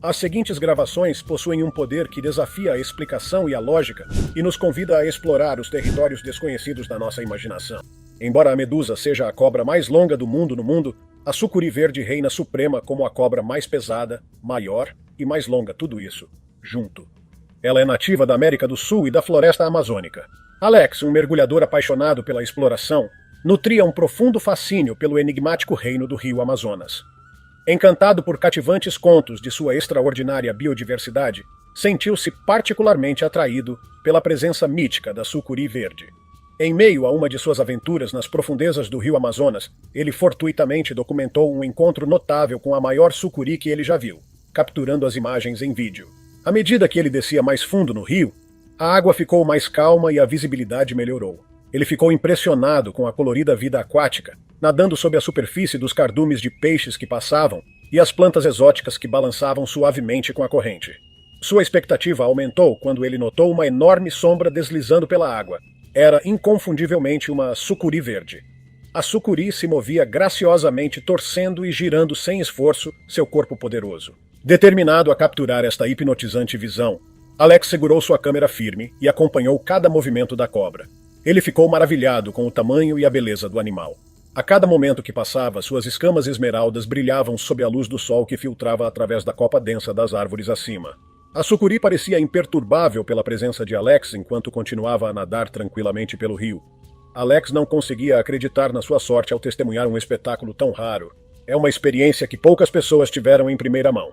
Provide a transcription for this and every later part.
As seguintes gravações possuem um poder que desafia a explicação e a lógica e nos convida a explorar os territórios desconhecidos da nossa imaginação. Embora a medusa seja a cobra mais longa do mundo no mundo, a sucuri verde reina suprema como a cobra mais pesada, maior e mais longa, tudo isso junto. Ela é nativa da América do Sul e da floresta amazônica. Alex, um mergulhador apaixonado pela exploração, nutria um profundo fascínio pelo enigmático reino do rio Amazonas. Encantado por cativantes contos de sua extraordinária biodiversidade, sentiu-se particularmente atraído pela presença mítica da sucuri verde. Em meio a uma de suas aventuras nas profundezas do rio Amazonas, ele fortuitamente documentou um encontro notável com a maior sucuri que ele já viu, capturando as imagens em vídeo. À medida que ele descia mais fundo no rio, a água ficou mais calma e a visibilidade melhorou. Ele ficou impressionado com a colorida vida aquática, nadando sob a superfície dos cardumes de peixes que passavam e as plantas exóticas que balançavam suavemente com a corrente. Sua expectativa aumentou quando ele notou uma enorme sombra deslizando pela água. Era inconfundivelmente uma sucuri verde. A sucuri se movia graciosamente, torcendo e girando sem esforço seu corpo poderoso. Determinado a capturar esta hipnotizante visão, Alex segurou sua câmera firme e acompanhou cada movimento da cobra. Ele ficou maravilhado com o tamanho e a beleza do animal. A cada momento que passava, suas escamas esmeraldas brilhavam sob a luz do sol que filtrava através da copa densa das árvores acima. A sucuri parecia imperturbável pela presença de Alex enquanto continuava a nadar tranquilamente pelo rio. Alex não conseguia acreditar na sua sorte ao testemunhar um espetáculo tão raro. É uma experiência que poucas pessoas tiveram em primeira mão.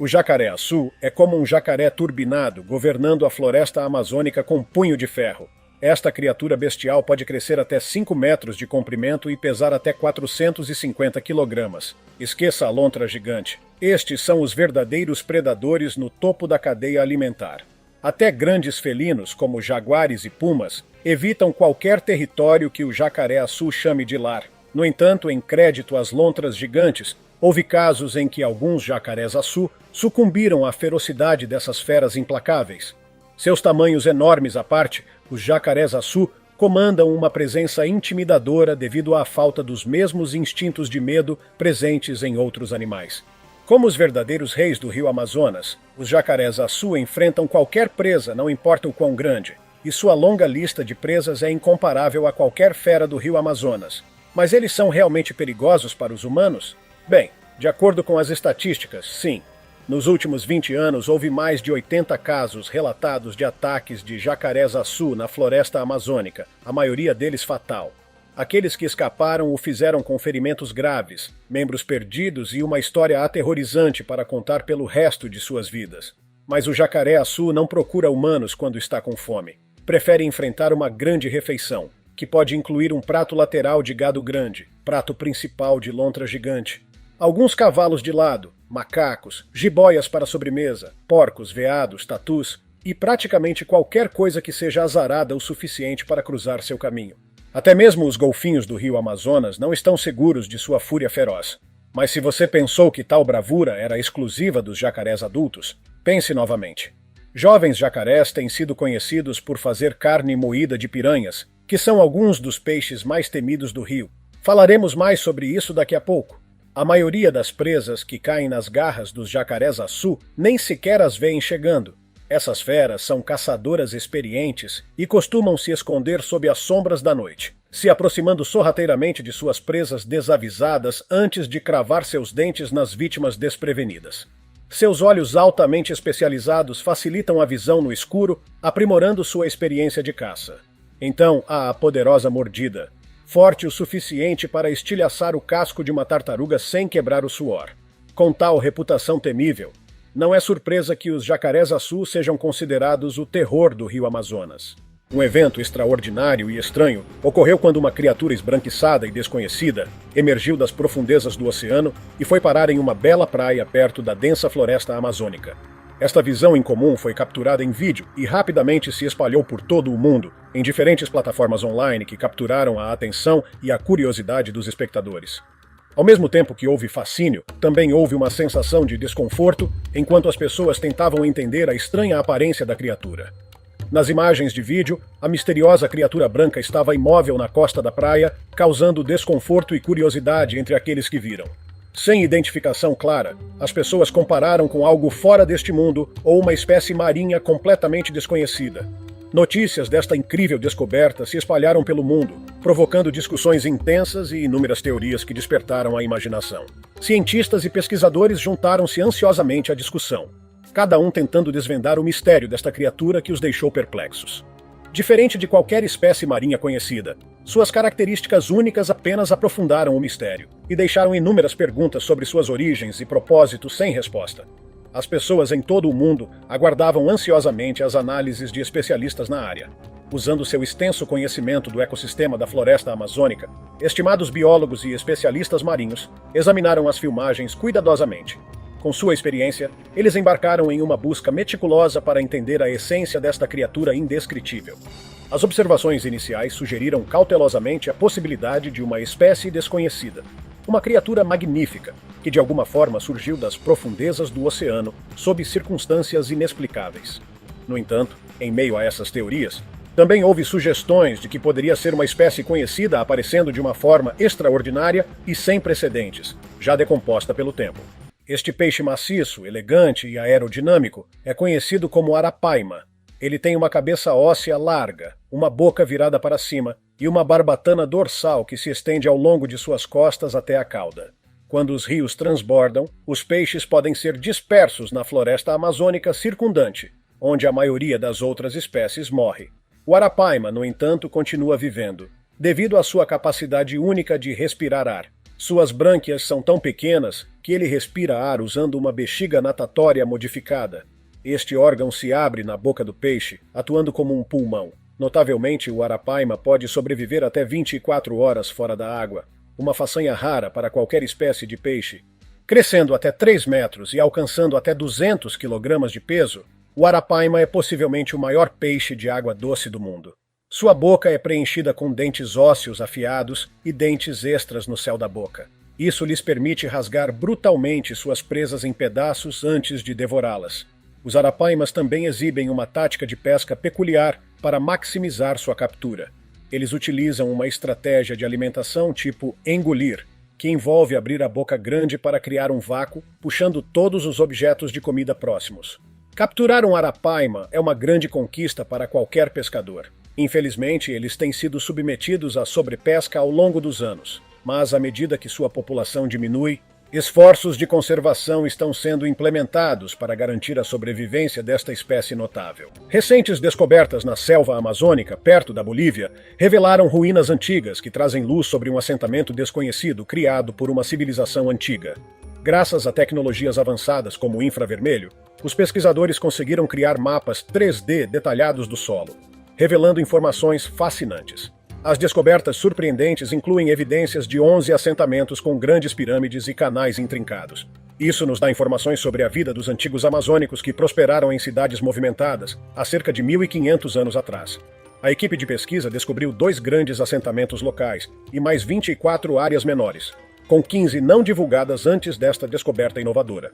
O jacaré-açu é como um jacaré turbinado governando a floresta amazônica com punho de ferro. Esta criatura bestial pode crescer até 5 metros de comprimento e pesar até 450 quilogramas. Esqueça a lontra gigante. Estes são os verdadeiros predadores no topo da cadeia alimentar. Até grandes felinos, como jaguares e pumas, evitam qualquer território que o jacaré-açu chame de lar. No entanto, em crédito às lontras gigantes, houve casos em que alguns jacarés-açu sucumbiram à ferocidade dessas feras implacáveis. Seus tamanhos enormes à parte, os jacarés-açu comandam uma presença intimidadora devido à falta dos mesmos instintos de medo presentes em outros animais. Como os verdadeiros reis do rio Amazonas, os jacarés-açu enfrentam qualquer presa, não importa o quão grande, e sua longa lista de presas é incomparável a qualquer fera do rio Amazonas. Mas eles são realmente perigosos para os humanos? Bem, de acordo com as estatísticas, sim. Nos últimos 20 anos, houve mais de 80 casos relatados de ataques de jacarés-açu na floresta amazônica, a maioria deles fatal. Aqueles que escaparam o fizeram com ferimentos graves, membros perdidos e uma história aterrorizante para contar pelo resto de suas vidas. Mas o jacaré-açu não procura humanos quando está com fome. Prefere enfrentar uma grande refeição, que pode incluir um prato lateral de gado grande, prato principal de lontra gigante, alguns cavalos de lado, macacos, jiboias para sobremesa, porcos, veados, tatus e praticamente qualquer coisa que seja azarada o suficiente para cruzar seu caminho. Até mesmo os golfinhos do rio Amazonas não estão seguros de sua fúria feroz. Mas se você pensou que tal bravura era exclusiva dos jacarés adultos, pense novamente. Jovens jacarés têm sido conhecidos por fazer carne moída de piranhas, que são alguns dos peixes mais temidos do rio. Falaremos mais sobre isso daqui a pouco. A maioria das presas que caem nas garras dos jacarés-açu nem sequer as veem chegando. Essas feras são caçadoras experientes e costumam se esconder sob as sombras da noite, se aproximando sorrateiramente de suas presas desavisadas antes de cravar seus dentes nas vítimas desprevenidas. Seus olhos altamente especializados facilitam a visão no escuro, aprimorando sua experiência de caça. Então há a poderosa mordida, forte o suficiente para estilhaçar o casco de uma tartaruga sem quebrar o suor. Com tal reputação temível, não é surpresa que os jacarés-açu sejam considerados o terror do rio Amazonas. Um evento extraordinário e estranho ocorreu quando uma criatura esbranquiçada e desconhecida emergiu das profundezas do oceano e foi parar em uma bela praia perto da densa floresta amazônica. Esta visão incomum foi capturada em vídeo e rapidamente se espalhou por todo o mundo, em diferentes plataformas online que capturaram a atenção e a curiosidade dos espectadores. Ao mesmo tempo que houve fascínio, também houve uma sensação de desconforto enquanto as pessoas tentavam entender a estranha aparência da criatura. Nas imagens de vídeo, a misteriosa criatura branca estava imóvel na costa da praia, causando desconforto e curiosidade entre aqueles que viram. Sem identificação clara, as pessoas compararam com algo fora deste mundo ou uma espécie marinha completamente desconhecida. Notícias desta incrível descoberta se espalharam pelo mundo, provocando discussões intensas e inúmeras teorias que despertaram a imaginação. Cientistas e pesquisadores juntaram-se ansiosamente à discussão, cada um tentando desvendar o mistério desta criatura que os deixou perplexos. Diferente de qualquer espécie marinha conhecida, suas características únicas apenas aprofundaram o mistério e deixaram inúmeras perguntas sobre suas origens e propósitos sem resposta. As pessoas em todo o mundo aguardavam ansiosamente as análises de especialistas na área. Usando seu extenso conhecimento do ecossistema da floresta amazônica, estimados biólogos e especialistas marinhos examinaram as filmagens cuidadosamente. Com sua experiência, eles embarcaram em uma busca meticulosa para entender a essência desta criatura indescritível. As observações iniciais sugeriram cautelosamente a possibilidade de uma espécie desconhecida, uma criatura magnífica, que de alguma forma surgiu das profundezas do oceano sob circunstâncias inexplicáveis. No entanto, em meio a essas teorias, também houve sugestões de que poderia ser uma espécie conhecida aparecendo de uma forma extraordinária e sem precedentes, já decomposta pelo tempo. Este peixe maciço, elegante e aerodinâmico é conhecido como arapaima. Ele tem uma cabeça óssea larga, uma boca virada para cima e uma barbatana dorsal que se estende ao longo de suas costas até a cauda. Quando os rios transbordam, os peixes podem ser dispersos na floresta amazônica circundante, onde a maioria das outras espécies morre. O arapaima, no entanto, continua vivendo, devido à sua capacidade única de respirar ar. Suas brânquias são tão pequenas que ele respira ar usando uma bexiga natatória modificada. Este órgão se abre na boca do peixe, atuando como um pulmão. Notavelmente, o arapaima pode sobreviver até 24 horas fora da água, uma façanha rara para qualquer espécie de peixe. Crescendo até 3 metros e alcançando até 200 kg de peso, o arapaima é possivelmente o maior peixe de água doce do mundo. Sua boca é preenchida com dentes ósseos afiados e dentes extras no céu da boca. Isso lhes permite rasgar brutalmente suas presas em pedaços antes de devorá-las. Os arapaimas também exibem uma tática de pesca peculiar para maximizar sua captura. Eles utilizam uma estratégia de alimentação tipo engolir, que envolve abrir a boca grande para criar um vácuo, puxando todos os objetos de comida próximos. Capturar um arapaima é uma grande conquista para qualquer pescador. Infelizmente, eles têm sido submetidos à sobrepesca ao longo dos anos, mas à medida que sua população diminui, esforços de conservação estão sendo implementados para garantir a sobrevivência desta espécie notável. Recentes descobertas na selva amazônica, perto da Bolívia, revelaram ruínas antigas que trazem luz sobre um assentamento desconhecido criado por uma civilização antiga. Graças a tecnologias avançadas como o infravermelho, os pesquisadores conseguiram criar mapas 3D detalhados do solo, revelando informações fascinantes. As descobertas surpreendentes incluem evidências de 11 assentamentos com grandes pirâmides e canais intrincados. Isso nos dá informações sobre a vida dos antigos amazônicos que prosperaram em cidades movimentadas há cerca de 1.500 anos atrás. A equipe de pesquisa descobriu 2 grandes assentamentos locais e mais 24 áreas menores, com 15 não divulgadas antes desta descoberta inovadora.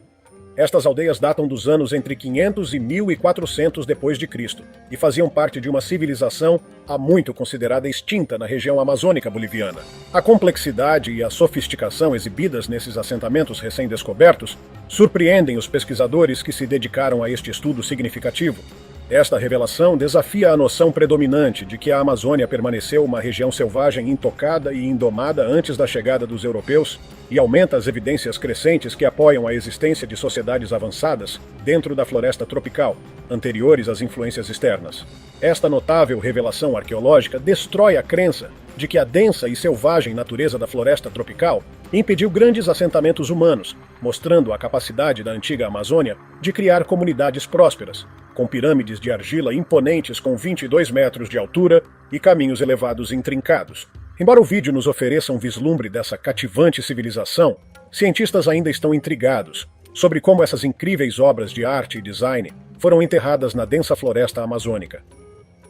Estas aldeias datam dos anos entre 500 e 1400 depois de Cristo e faziam parte de uma civilização há muito considerada extinta na região amazônica boliviana. A complexidade e a sofisticação exibidas nesses assentamentos recém-descobertos surpreendem os pesquisadores que se dedicaram a este estudo significativo. Esta revelação desafia a noção predominante de que a Amazônia permaneceu uma região selvagem intocada e indomada antes da chegada dos europeus e aumenta as evidências crescentes que apoiam a existência de sociedades avançadas dentro da floresta tropical, anteriores às influências externas. Esta notável revelação arqueológica destrói a crença de que a densa e selvagem natureza da floresta tropical impediu grandes assentamentos humanos, mostrando a capacidade da antiga Amazônia de criar comunidades prósperas, com pirâmides de argila imponentes com 22 metros de altura e caminhos elevados intrincados. Embora o vídeo nos ofereça um vislumbre dessa cativante civilização, cientistas ainda estão intrigados sobre como essas incríveis obras de arte e design foram enterradas na densa floresta amazônica.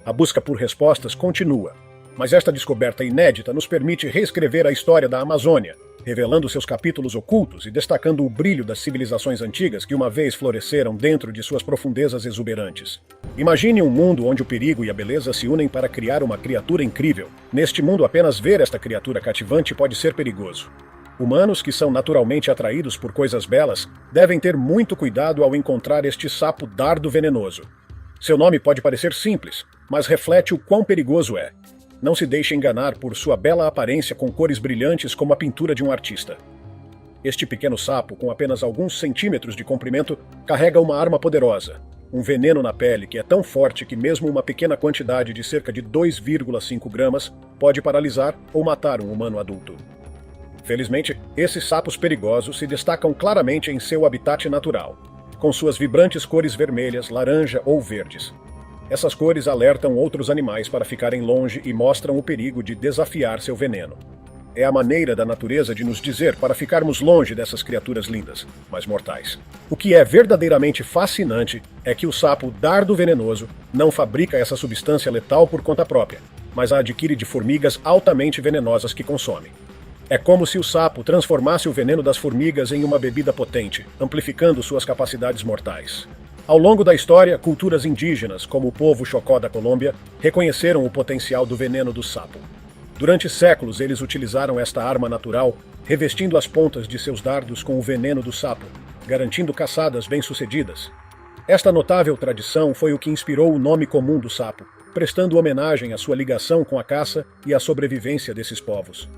A busca por respostas continua, mas esta descoberta inédita nos permite reescrever a história da Amazônia, revelando seus capítulos ocultos e destacando o brilho das civilizações antigas que uma vez floresceram dentro de suas profundezas exuberantes. Imagine um mundo onde o perigo e a beleza se unem para criar uma criatura incrível. Neste mundo, apenas ver esta criatura cativante pode ser perigoso. Humanos que são naturalmente atraídos por coisas belas devem ter muito cuidado ao encontrar este sapo dardo venenoso. Seu nome pode parecer simples, mas reflete o quão perigoso é. Não se deixe enganar por sua bela aparência com cores brilhantes como a pintura de um artista. Este pequeno sapo, com apenas alguns centímetros de comprimento, carrega uma arma poderosa, um veneno na pele que é tão forte que mesmo uma pequena quantidade de cerca de 2,5 gramas pode paralisar ou matar um humano adulto. Felizmente, esses sapos perigosos se destacam claramente em seu habitat natural, com suas vibrantes cores vermelhas, laranja ou verdes. Essas cores alertam outros animais para ficarem longe e mostram o perigo de desafiar seu veneno. É a maneira da natureza de nos dizer para ficarmos longe dessas criaturas lindas, mas mortais. O que é verdadeiramente fascinante é que o sapo dardo venenoso não fabrica essa substância letal por conta própria, mas a adquire de formigas altamente venenosas que consome. É como se o sapo transformasse o veneno das formigas em uma bebida potente, amplificando suas capacidades mortais. Ao longo da história, culturas indígenas, como o povo Chocó da Colômbia, reconheceram o potencial do veneno do sapo. Durante séculos, eles utilizaram esta arma natural, revestindo as pontas de seus dardos com o veneno do sapo, garantindo caçadas bem-sucedidas. Esta notável tradição foi o que inspirou o nome comum do sapo, prestando homenagem à sua ligação com a caça e à sobrevivência desses povos.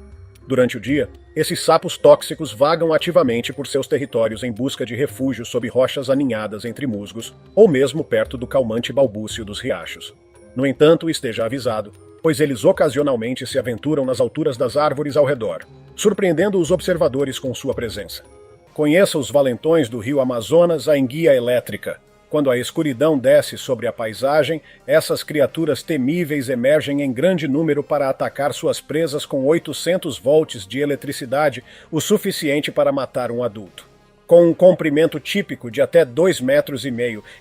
Durante o dia, esses sapos tóxicos vagam ativamente por seus territórios em busca de refúgio sob rochas aninhadas entre musgos, ou mesmo perto do calmante balbúcio dos riachos. No entanto, esteja avisado, pois eles ocasionalmente se aventuram nas alturas das árvores ao redor, surpreendendo os observadores com sua presença. Conheça os valentões do rio Amazonas, a enguia elétrica. Quando a escuridão desce sobre a paisagem, essas criaturas temíveis emergem em grande número para atacar suas presas com 800 volts de eletricidade, o suficiente para matar um adulto. Com um comprimento típico de até 2,5 metros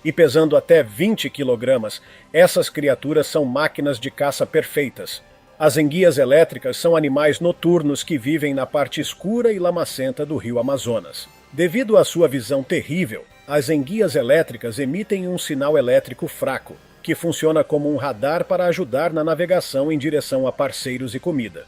e pesando até 20 quilogramas, essas criaturas são máquinas de caça perfeitas. As enguias elétricas são animais noturnos que vivem na parte escura e lamacenta do rio Amazonas. Devido à sua visão terrível, as enguias elétricas emitem um sinal elétrico fraco, que funciona como um radar para ajudar na navegação em direção a parceiros e comida.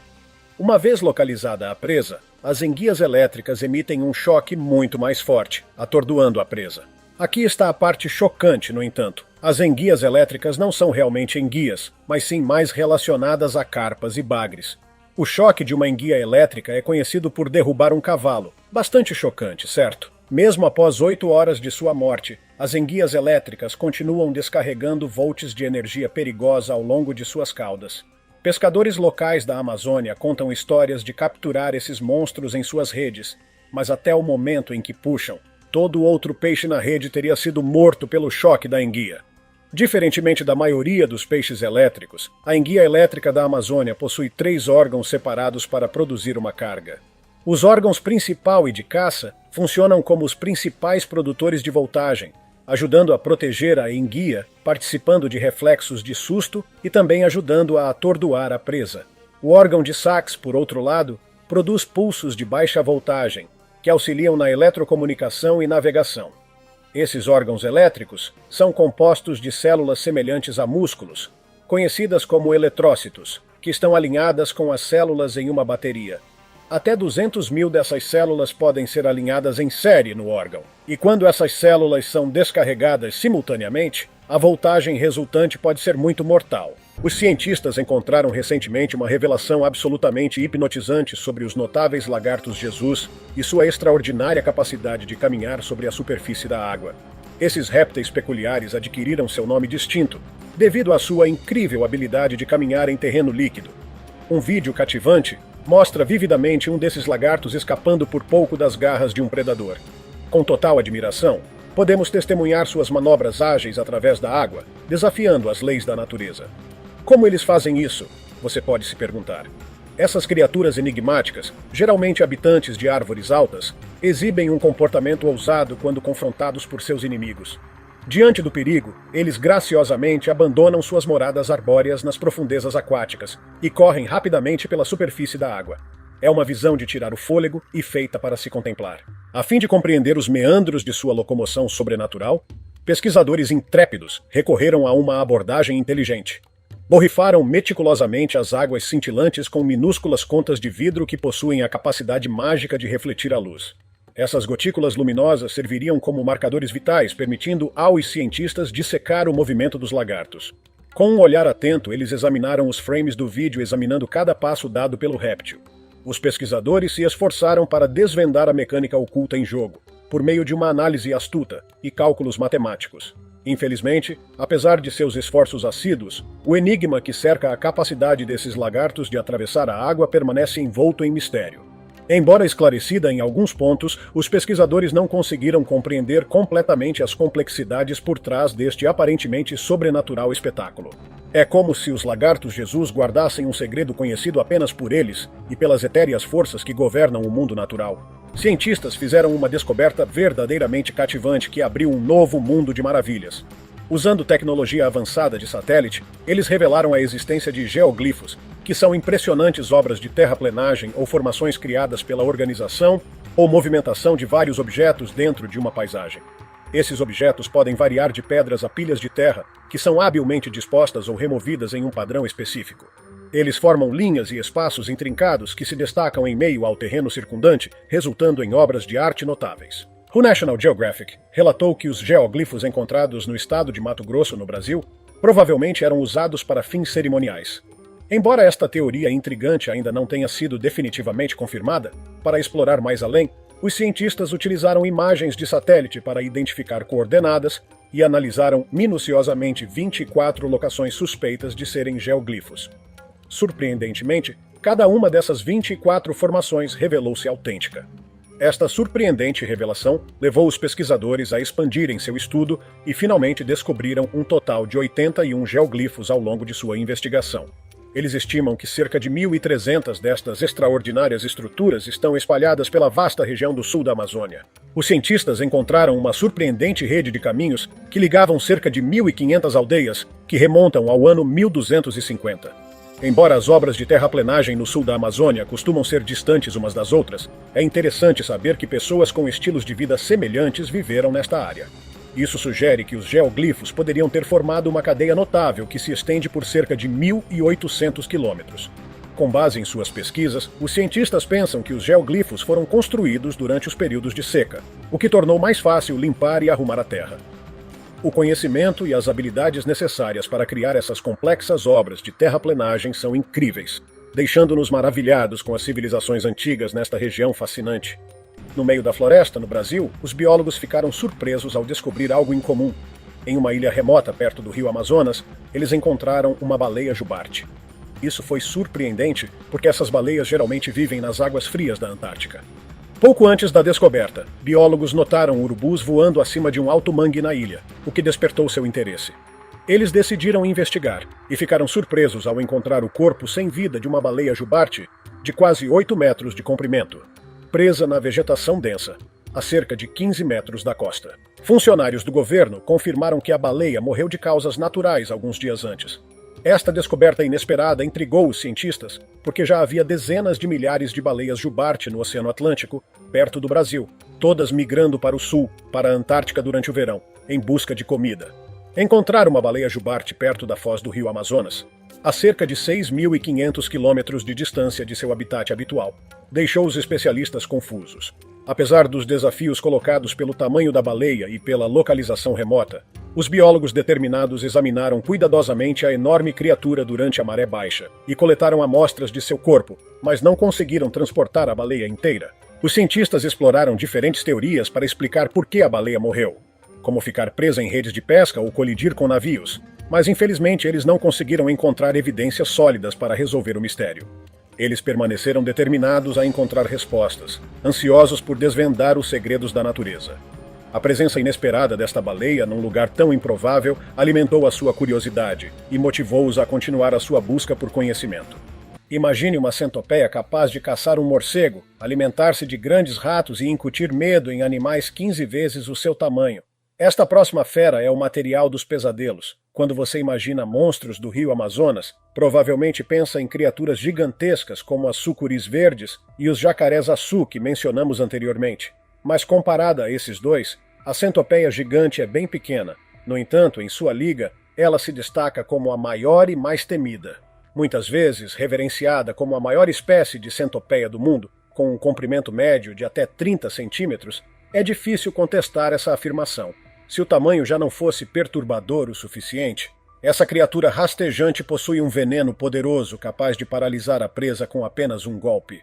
Uma vez localizada a presa, as enguias elétricas emitem um choque muito mais forte, atordoando a presa. Aqui está a parte chocante, no entanto. As enguias elétricas não são realmente enguias, mas sim mais relacionadas a carpas e bagres. O choque de uma enguia elétrica é conhecido por derrubar um cavalo. Bastante chocante, certo? Mesmo após 8 horas de sua morte, as enguias elétricas continuam descarregando volts de energia perigosa ao longo de suas caudas. Pescadores locais da Amazônia contam histórias de capturar esses monstros em suas redes, mas até o momento em que puxam, todo outro peixe na rede teria sido morto pelo choque da enguia. Diferentemente da maioria dos peixes elétricos, a enguia elétrica da Amazônia possui 3 órgãos separados para produzir uma carga. Os órgãos principal e de caça funcionam como os principais produtores de voltagem, ajudando a proteger a enguia, participando de reflexos de susto e também ajudando a atordoar a presa. O órgão de sax, por outro lado, produz pulsos de baixa voltagem, que auxiliam na eletrocomunicação e navegação. Esses órgãos elétricos são compostos de células semelhantes a músculos, conhecidas como eletrócitos, que estão alinhadas com as células em uma bateria. Até 200 mil dessas células podem ser alinhadas em série no órgão, e quando essas células são descarregadas simultaneamente, a voltagem resultante pode ser muito mortal. Os cientistas encontraram recentemente uma revelação absolutamente hipnotizante sobre os notáveis lagartos Jesus e sua extraordinária capacidade de caminhar sobre a superfície da água. Esses répteis peculiares adquiriram seu nome distinto, devido à sua incrível habilidade de caminhar em terreno líquido. Um vídeo cativante mostra vividamente um desses lagartos escapando por pouco das garras de um predador. Com total admiração, podemos testemunhar suas manobras ágeis através da água, desafiando as leis da natureza. Como eles fazem isso? Você pode se perguntar. Essas criaturas enigmáticas, geralmente habitantes de árvores altas, exibem um comportamento ousado quando confrontados por seus inimigos. Diante do perigo, eles graciosamente abandonam suas moradas arbóreas nas profundezas aquáticas e correm rapidamente pela superfície da água. É uma visão de tirar o fôlego e feita para se contemplar. A fim de compreender os meandros de sua locomoção sobrenatural, pesquisadores intrépidos recorreram a uma abordagem inteligente. Borrifaram meticulosamente as águas cintilantes com minúsculas contas de vidro que possuem a capacidade mágica de refletir a luz. Essas gotículas luminosas serviriam como marcadores vitais, permitindo aos cientistas dissecar o movimento dos lagartos. Com um olhar atento, eles examinaram os frames do vídeo, examinando cada passo dado pelo réptil. Os pesquisadores se esforçaram para desvendar a mecânica oculta em jogo, por meio de uma análise astuta e cálculos matemáticos. Infelizmente, apesar de seus esforços assíduos, o enigma que cerca a capacidade desses lagartos de atravessar a água permanece envolto em mistério. Embora esclarecida em alguns pontos, os pesquisadores não conseguiram compreender completamente as complexidades por trás deste aparentemente sobrenatural espetáculo. É como se os lagartos Jesus guardassem um segredo conhecido apenas por eles e pelas etéreas forças que governam o mundo natural. Cientistas fizeram uma descoberta verdadeiramente cativante que abriu um novo mundo de maravilhas. Usando tecnologia avançada de satélite, eles revelaram a existência de geoglifos, que são impressionantes obras de terraplenagem ou formações criadas pela organização ou movimentação de vários objetos dentro de uma paisagem. Esses objetos podem variar de pedras a pilhas de terra, que são habilmente dispostas ou removidas em um padrão específico. Eles formam linhas e espaços intrincados que se destacam em meio ao terreno circundante, resultando em obras de arte notáveis. O National Geographic relatou que os geoglifos encontrados no estado de Mato Grosso, no Brasil, provavelmente eram usados para fins cerimoniais. Embora esta teoria intrigante ainda não tenha sido definitivamente confirmada, para explorar mais além, os cientistas utilizaram imagens de satélite para identificar coordenadas e analisaram minuciosamente 24 locações suspeitas de serem geoglifos. Surpreendentemente, cada uma dessas 24 formações revelou-se autêntica. Esta surpreendente revelação levou os pesquisadores a expandirem seu estudo e finalmente descobriram um total de 81 geoglifos ao longo de sua investigação. Eles estimam que cerca de 1.300 destas extraordinárias estruturas estão espalhadas pela vasta região do sul da Amazônia. Os cientistas encontraram uma surpreendente rede de caminhos que ligavam cerca de 1.500 aldeias que remontam ao ano 1250. Embora as obras de terraplenagem no sul da Amazônia costumam ser distantes umas das outras, é interessante saber que pessoas com estilos de vida semelhantes viveram nesta área. Isso sugere que os geoglifos poderiam ter formado uma cadeia notável que se estende por cerca de 1.800 quilômetros. Com base em suas pesquisas, os cientistas pensam que os geoglifos foram construídos durante os períodos de seca, o que tornou mais fácil limpar e arrumar a terra. O conhecimento e as habilidades necessárias para criar essas complexas obras de terraplenagem são incríveis, deixando-nos maravilhados com as civilizações antigas nesta região fascinante. No meio da floresta, no Brasil, os biólogos ficaram surpresos ao descobrir algo incomum. Em uma ilha remota perto do rio Amazonas, eles encontraram uma baleia jubarte. Isso foi surpreendente porque essas baleias geralmente vivem nas águas frias da Antártica. Pouco antes da descoberta, biólogos notaram urubus voando acima de um alto mangue na ilha, o que despertou seu interesse. Eles decidiram investigar e ficaram surpresos ao encontrar o corpo sem vida de uma baleia jubarte de quase 8 metros de comprimento, presa na vegetação densa, a cerca de 15 metros da costa. Funcionários do governo confirmaram que a baleia morreu de causas naturais alguns dias antes. Esta descoberta inesperada intrigou os cientistas, porque já havia dezenas de milhares de baleias jubarte no Oceano Atlântico, perto do Brasil, todas migrando para o sul, para a Antártica durante o verão, em busca de comida. Encontrar uma baleia jubarte perto da foz do rio Amazonas, a cerca de 6.500 quilômetros de distância de seu habitat habitual, deixou os especialistas confusos. Apesar dos desafios colocados pelo tamanho da baleia e pela localização remota, os biólogos determinados examinaram cuidadosamente a enorme criatura durante a maré baixa e coletaram amostras de seu corpo, mas não conseguiram transportar a baleia inteira. Os cientistas exploraram diferentes teorias para explicar por que a baleia morreu, como ficar presa em redes de pesca ou colidir com navios, mas infelizmente eles não conseguiram encontrar evidências sólidas para resolver o mistério. Eles permaneceram determinados a encontrar respostas, ansiosos por desvendar os segredos da natureza. A presença inesperada desta baleia num lugar tão improvável alimentou a sua curiosidade e motivou-os a continuar a sua busca por conhecimento. Imagine uma centopeia capaz de caçar um morcego, alimentar-se de grandes ratos e incutir medo em animais 15 vezes o seu tamanho. Esta próxima fera é o material dos pesadelos. Quando você imagina monstros do rio Amazonas, provavelmente pensa em criaturas gigantescas como as sucuris verdes e os jacarés-açu que mencionamos anteriormente. Mas comparada a esses dois, a centopeia gigante é bem pequena. No entanto, em sua liga, ela se destaca como a maior e mais temida. Muitas vezes reverenciada como a maior espécie de centopeia do mundo, com um comprimento médio de até 30 centímetros, é difícil contestar essa afirmação. Se o tamanho já não fosse perturbador o suficiente, essa criatura rastejante possui um veneno poderoso capaz de paralisar a presa com apenas um golpe.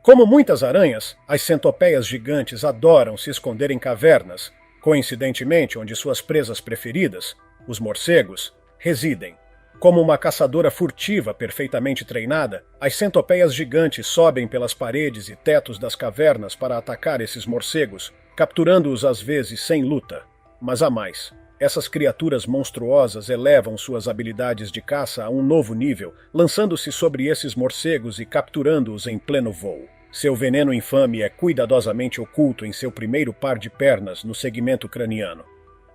Como muitas aranhas, as centopeias gigantes adoram se esconder em cavernas, coincidentemente onde suas presas preferidas, os morcegos, residem. Como uma caçadora furtiva perfeitamente treinada, as centopeias gigantes sobem pelas paredes e tetos das cavernas para atacar esses morcegos, capturando-os às vezes sem luta. Mas há mais. Essas criaturas monstruosas elevam suas habilidades de caça a um novo nível, lançando-se sobre esses morcegos e capturando-os em pleno voo. Seu veneno infame é cuidadosamente oculto em seu primeiro par de pernas no segmento craniano.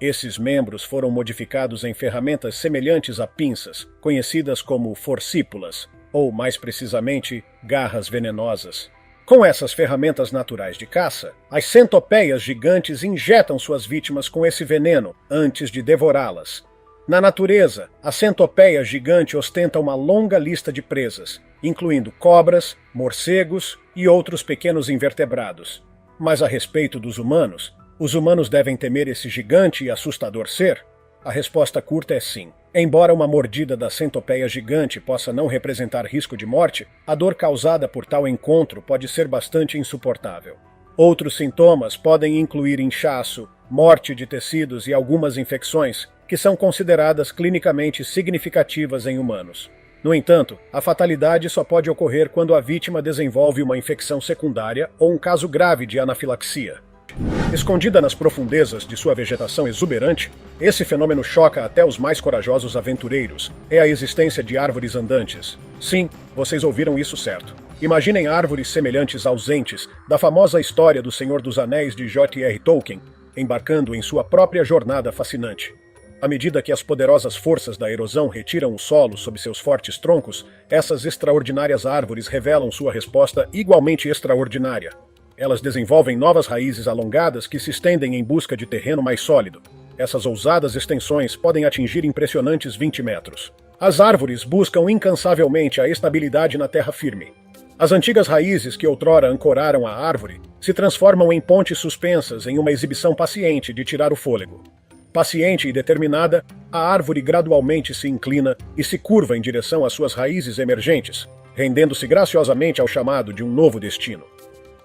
Esses membros foram modificados em ferramentas semelhantes a pinças, conhecidas como forcípulas, ou, mais precisamente, garras venenosas. Com essas ferramentas naturais de caça, as centopeias gigantes injetam suas vítimas com esse veneno antes de devorá-las. Na natureza, a centopeia gigante ostenta uma longa lista de presas, incluindo cobras, morcegos e outros pequenos invertebrados. Mas a respeito dos humanos, os humanos devem temer esse gigante e assustador ser? A resposta curta é sim. Embora uma mordida da centopeia gigante possa não representar risco de morte, a dor causada por tal encontro pode ser bastante insuportável. Outros sintomas podem incluir inchaço, morte de tecidos e algumas infecções, que são consideradas clinicamente significativas em humanos. No entanto, a fatalidade só pode ocorrer quando a vítima desenvolve uma infecção secundária ou um caso grave de anafilaxia. Escondida nas profundezas de sua vegetação exuberante, esse fenômeno choca até os mais corajosos aventureiros. É a existência de árvores andantes. Sim, vocês ouviram isso certo. Imaginem árvores semelhantes aos entes da famosa história do Senhor dos Anéis de J.R. Tolkien, embarcando em sua própria jornada fascinante. À medida que as poderosas forças da erosão retiram o solo sob seus fortes troncos, essas extraordinárias árvores revelam sua resposta igualmente extraordinária. Elas desenvolvem novas raízes alongadas que se estendem em busca de terreno mais sólido. Essas ousadas extensões podem atingir impressionantes 20 metros. As árvores buscam incansavelmente a estabilidade na terra firme. As antigas raízes que outrora ancoraram a árvore se transformam em pontes suspensas em uma exibição paciente de tirar o fôlego. Paciente e determinada, a árvore gradualmente se inclina e se curva em direção às suas raízes emergentes, rendendo-se graciosamente ao chamado de um novo destino.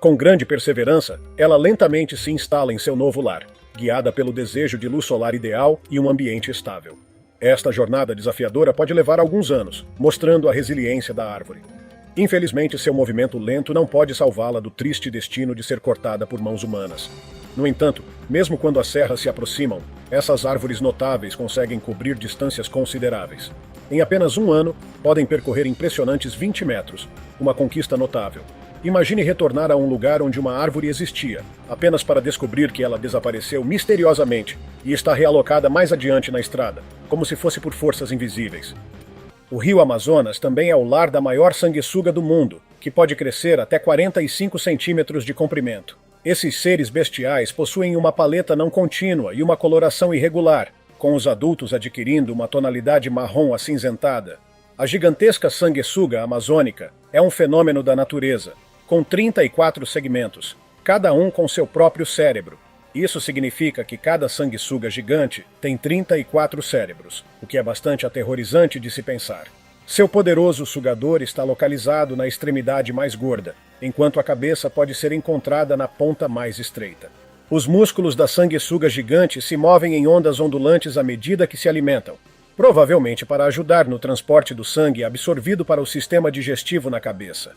Com grande perseverança, ela lentamente se instala em seu novo lar, guiada pelo desejo de luz solar ideal e um ambiente estável. Esta jornada desafiadora pode levar alguns anos, mostrando a resiliência da árvore. Infelizmente, seu movimento lento não pode salvá-la do triste destino de ser cortada por mãos humanas. No entanto, mesmo quando as serras se aproximam, essas árvores notáveis conseguem cobrir distâncias consideráveis. Em apenas um ano, podem percorrer impressionantes 20 metros, uma conquista notável. Imagine retornar a um lugar onde uma árvore existia, apenas para descobrir que ela desapareceu misteriosamente e está realocada mais adiante na estrada, como se fosse por forças invisíveis. O rio Amazonas também é o lar da maior sanguessuga do mundo, que pode crescer até 45 centímetros de comprimento. Esses seres bestiais possuem uma paleta não contínua e uma coloração irregular, com os adultos adquirindo uma tonalidade marrom acinzentada. A gigantesca sanguessuga amazônica é um fenômeno da natureza, com 34 segmentos, cada um com seu próprio cérebro. Isso significa que cada sanguessuga gigante tem 34 cérebros, o que é bastante aterrorizante de se pensar. Seu poderoso sugador está localizado na extremidade mais gorda, enquanto a cabeça pode ser encontrada na ponta mais estreita. Os músculos da sanguessuga gigante se movem em ondas ondulantes à medida que se alimentam, provavelmente para ajudar no transporte do sangue absorvido para o sistema digestivo na cabeça.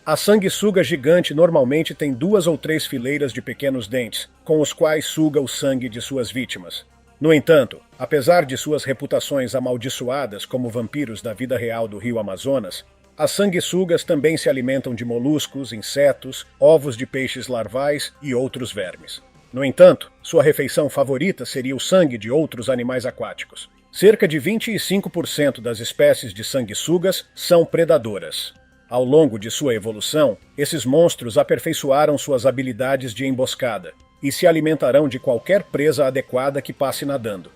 A sanguessuga gigante normalmente tem 2 ou 3 fileiras de pequenos dentes, com os quais suga o sangue de suas vítimas. No entanto, apesar de suas reputações amaldiçoadas como vampiros da vida real do rio Amazonas, as sanguessugas também se alimentam de moluscos, insetos, ovos de peixes larvais e outros vermes. No entanto, sua refeição favorita seria o sangue de outros animais aquáticos. Cerca de 25% das espécies de sanguessugas são predadoras. Ao longo de sua evolução, esses monstros aperfeiçoaram suas habilidades de emboscada e se alimentarão de qualquer presa adequada que passe nadando.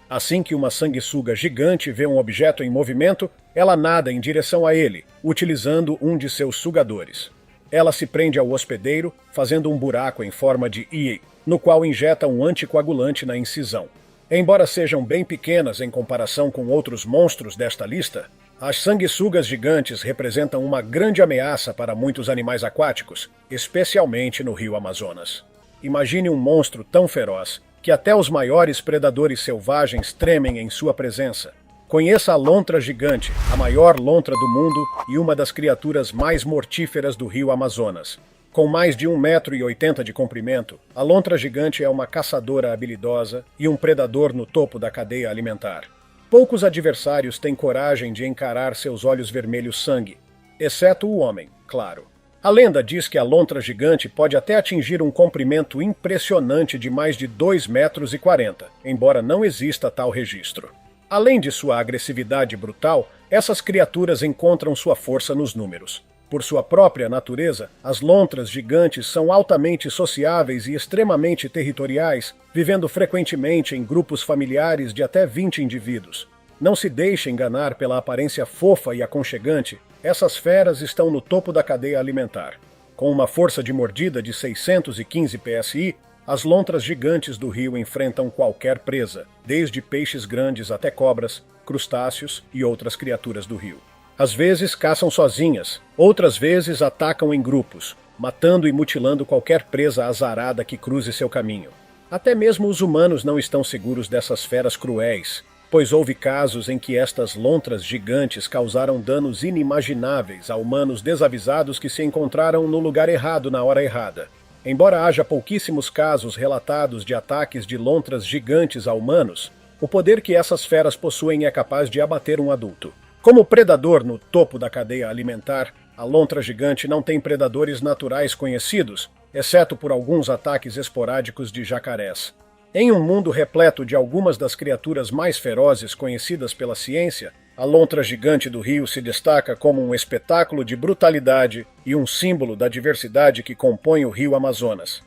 Assim que uma sanguessuga gigante vê um objeto em movimento, ela nada em direção a ele, utilizando um de seus sugadores. Ela se prende ao hospedeiro, fazendo um buraco em forma de I, no qual injeta um anticoagulante na incisão. Embora sejam bem pequenas em comparação com outros monstros desta lista, as sanguessugas gigantes representam uma grande ameaça para muitos animais aquáticos, especialmente no rio Amazonas. Imagine um monstro tão feroz que até os maiores predadores selvagens tremem em sua presença. Conheça a lontra gigante, a maior lontra do mundo e uma das criaturas mais mortíferas do rio Amazonas. Com mais de 1,80 m de comprimento, a lontra gigante é uma caçadora habilidosa e um predador no topo da cadeia alimentar. Poucos adversários têm coragem de encarar seus olhos vermelhos sangue, exceto o homem, claro. A lenda diz que a lontra gigante pode até atingir um comprimento impressionante de mais de 2,40 m, embora não exista tal registro. Além de sua agressividade brutal, essas criaturas encontram sua força nos números. Por sua própria natureza, as lontras gigantes são altamente sociáveis e extremamente territoriais, vivendo frequentemente em grupos familiares de até 20 indivíduos. Não se deixe enganar pela aparência fofa e aconchegante, essas feras estão no topo da cadeia alimentar. Com uma força de mordida de 615 psi, as lontras gigantes do rio enfrentam qualquer presa, desde peixes grandes até cobras, crustáceos e outras criaturas do rio. Às vezes caçam sozinhas, outras vezes atacam em grupos, matando e mutilando qualquer presa azarada que cruze seu caminho. Até mesmo os humanos não estão seguros dessas feras cruéis, pois houve casos em que estas lontras gigantes causaram danos inimagináveis a humanos desavisados que se encontraram no lugar errado na hora errada. Embora haja pouquíssimos casos relatados de ataques de lontras gigantes a humanos, o poder que essas feras possuem é capaz de abater um adulto. Como predador no topo da cadeia alimentar, a lontra gigante não tem predadores naturais conhecidos, exceto por alguns ataques esporádicos de jacarés. Em um mundo repleto de algumas das criaturas mais ferozes conhecidas pela ciência, a lontra gigante do rio se destaca como um espetáculo de brutalidade e um símbolo da diversidade que compõe o rio Amazonas.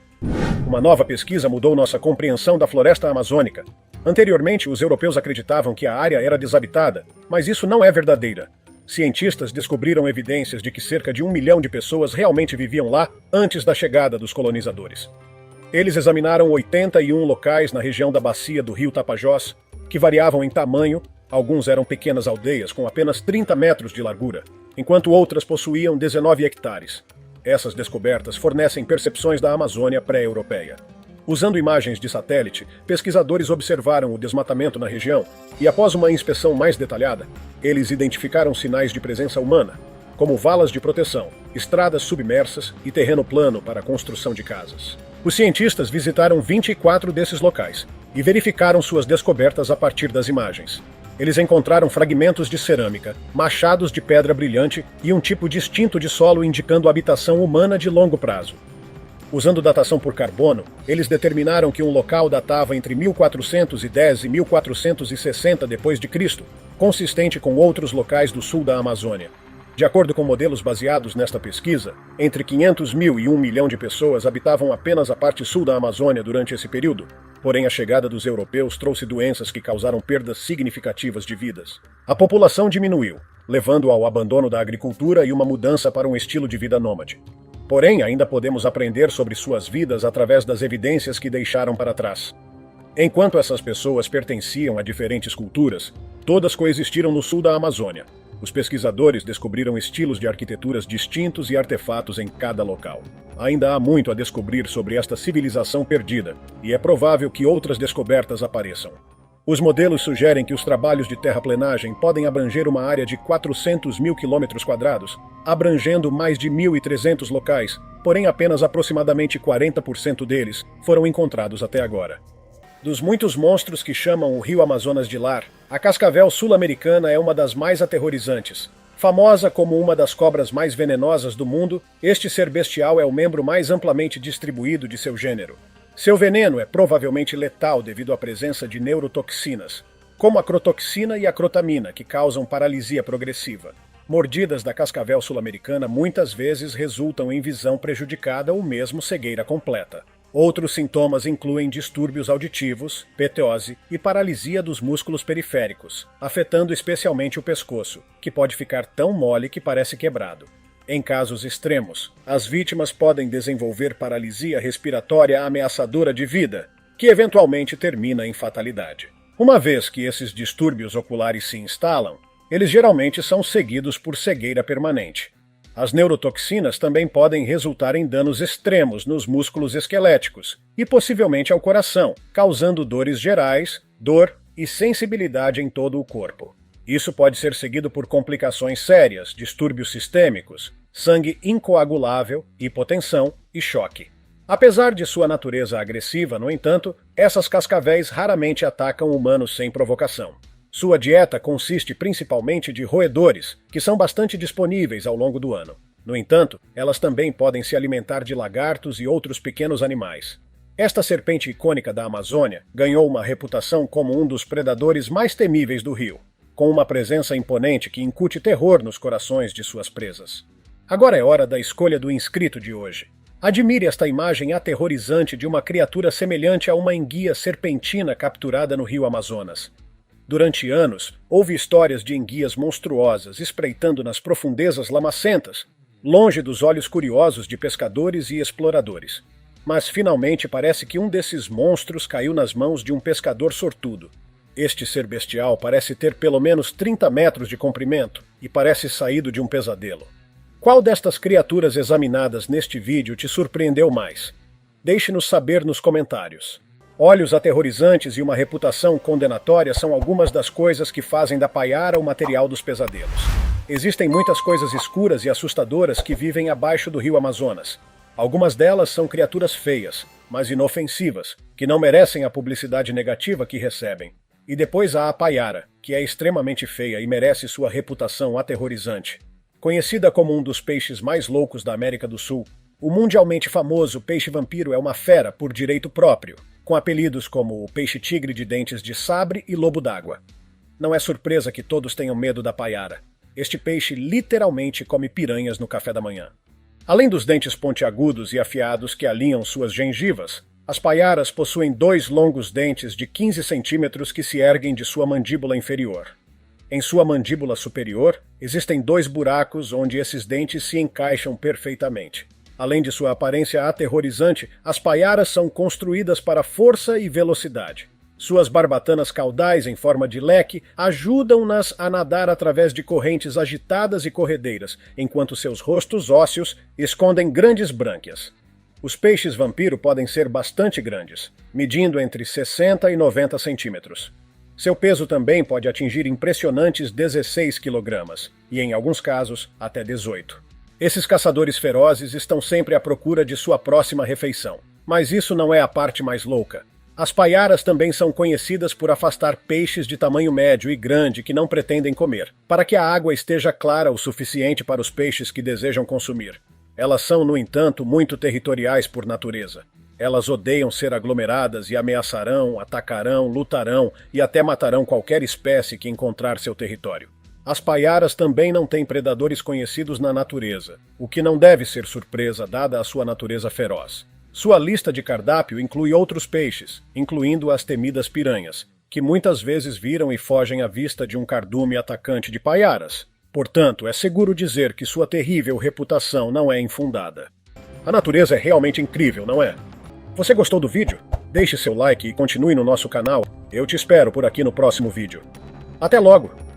Uma nova pesquisa mudou nossa compreensão da floresta amazônica. Anteriormente, os europeus acreditavam que a área era desabitada, mas isso não é verdadeiro. Cientistas descobriram evidências de que cerca de 1 milhão de pessoas realmente viviam lá antes da chegada dos colonizadores. Eles examinaram 81 locais na região da bacia do rio Tapajós, que variavam em tamanho, alguns eram pequenas aldeias com apenas 30 metros de largura, enquanto outras possuíam 19 hectares. Essas descobertas fornecem percepções da Amazônia pré-europeia. Usando imagens de satélite, pesquisadores observaram o desmatamento na região e, após uma inspeção mais detalhada, eles identificaram sinais de presença humana, como valas de proteção, estradas submersas e terreno plano para a construção de casas. Os cientistas visitaram 24 desses locais e verificaram suas descobertas a partir das imagens. Eles encontraram fragmentos de cerâmica, machados de pedra brilhante e um tipo distinto de solo indicando habitação humana de longo prazo. Usando datação por carbono, eles determinaram que um local datava entre 1410 e 1460 d.C., consistente com outros locais do sul da Amazônia. De acordo com modelos baseados nesta pesquisa, entre 500 mil e 1 milhão de pessoas habitavam apenas a parte sul da Amazônia durante esse período, porém a chegada dos europeus trouxe doenças que causaram perdas significativas de vidas. A população diminuiu, levando ao abandono da agricultura e uma mudança para um estilo de vida nômade. Porém, ainda podemos aprender sobre suas vidas através das evidências que deixaram para trás. Enquanto essas pessoas pertenciam a diferentes culturas, todas coexistiram no sul da Amazônia. Os pesquisadores descobriram estilos de arquiteturas distintos e artefatos em cada local. Ainda há muito a descobrir sobre esta civilização perdida, e é provável que outras descobertas apareçam. Os modelos sugerem que os trabalhos de terraplenagem podem abranger uma área de 400 mil km², abrangendo mais de 1.300 locais, porém apenas aproximadamente 40% deles foram encontrados até agora. Dos muitos monstros que chamam o rio Amazonas de lar, a cascavel sul-americana é uma das mais aterrorizantes. Famosa como uma das cobras mais venenosas do mundo, este ser bestial é o membro mais amplamente distribuído de seu gênero. Seu veneno é provavelmente letal devido à presença de neurotoxinas, como a crotoxina e a crotamina, que causam paralisia progressiva. Mordidas da cascavel sul-americana muitas vezes resultam em visão prejudicada ou mesmo cegueira completa. Outros sintomas incluem distúrbios auditivos, pteose e paralisia dos músculos periféricos, afetando especialmente o pescoço, que pode ficar tão mole que parece quebrado. Em casos extremos, as vítimas podem desenvolver paralisia respiratória ameaçadora de vida, que eventualmente termina em fatalidade. Uma vez que esses distúrbios oculares se instalam, eles geralmente são seguidos por cegueira permanente. As neurotoxinas também podem resultar em danos extremos nos músculos esqueléticos e possivelmente ao coração, causando dores gerais, dor e sensibilidade em todo o corpo. Isso pode ser seguido por complicações sérias, distúrbios sistêmicos, sangue incoagulável, hipotensão e choque. Apesar de sua natureza agressiva, no entanto, essas cascavéis raramente atacam humanos sem provocação. Sua dieta consiste principalmente de roedores, que são bastante disponíveis ao longo do ano. No entanto, elas também podem se alimentar de lagartos e outros pequenos animais. Esta serpente icônica da Amazônia ganhou uma reputação como um dos predadores mais temíveis do rio, com uma presença imponente que incute terror nos corações de suas presas. Agora é hora da escolha do inscrito de hoje. Admire esta imagem aterrorizante de uma criatura semelhante a uma enguia serpentina capturada no rio Amazonas. Durante anos, houve histórias de enguias monstruosas espreitando nas profundezas lamacentas, longe dos olhos curiosos de pescadores e exploradores. Mas finalmente parece que um desses monstros caiu nas mãos de um pescador sortudo. Este ser bestial parece ter pelo menos 30 metros de comprimento e parece saído de um pesadelo. Qual destas criaturas examinadas neste vídeo te surpreendeu mais? Deixe-nos saber nos comentários. Olhos aterrorizantes e uma reputação condenatória são algumas das coisas que fazem da paiara o material dos pesadelos. Existem muitas coisas escuras e assustadoras que vivem abaixo do rio Amazonas. Algumas delas são criaturas feias, mas inofensivas, que não merecem a publicidade negativa que recebem. E depois há a paiara, que é extremamente feia e merece sua reputação aterrorizante. Conhecida como um dos peixes mais loucos da América do Sul, o mundialmente famoso peixe-vampiro é uma fera por direito próprio, com apelidos como o peixe-tigre de dentes de sabre e lobo d'água. Não é surpresa que todos tenham medo da paiara. Este peixe literalmente come piranhas no café da manhã. Além dos dentes pontiagudos e afiados que alinham suas gengivas, as paiaras possuem 2 longos dentes de 15 centímetros que se erguem de sua mandíbula inferior. Em sua mandíbula superior, existem 2 buracos onde esses dentes se encaixam perfeitamente. Além de sua aparência aterrorizante, as paiaras são construídas para força e velocidade. Suas barbatanas caudais em forma de leque ajudam-nas a nadar através de correntes agitadas e corredeiras, enquanto seus rostos ósseos escondem grandes brânquias. Os peixes vampiro podem ser bastante grandes, medindo entre 60 e 90 centímetros. Seu peso também pode atingir impressionantes 16 quilogramas, e em alguns casos, até 18. Esses caçadores ferozes estão sempre à procura de sua próxima refeição. Mas isso não é a parte mais louca. As paiaras também são conhecidas por afastar peixes de tamanho médio e grande que não pretendem comer, para que a água esteja clara o suficiente para os peixes que desejam consumir. Elas são, no entanto, muito territoriais por natureza. Elas odeiam ser aglomeradas e ameaçarão, atacarão, lutarão e até matarão qualquer espécie que encontrar seu território. As paiaras também não têm predadores conhecidos na natureza, o que não deve ser surpresa dada a sua natureza feroz. Sua lista de cardápio inclui outros peixes, incluindo as temidas piranhas, que muitas vezes viram e fogem à vista de um cardume atacante de paiaras. Portanto, é seguro dizer que sua terrível reputação não é infundada. A natureza é realmente incrível, não é? Você gostou do vídeo? Deixe seu like e continue no nosso canal. Eu te espero por aqui no próximo vídeo. Até logo!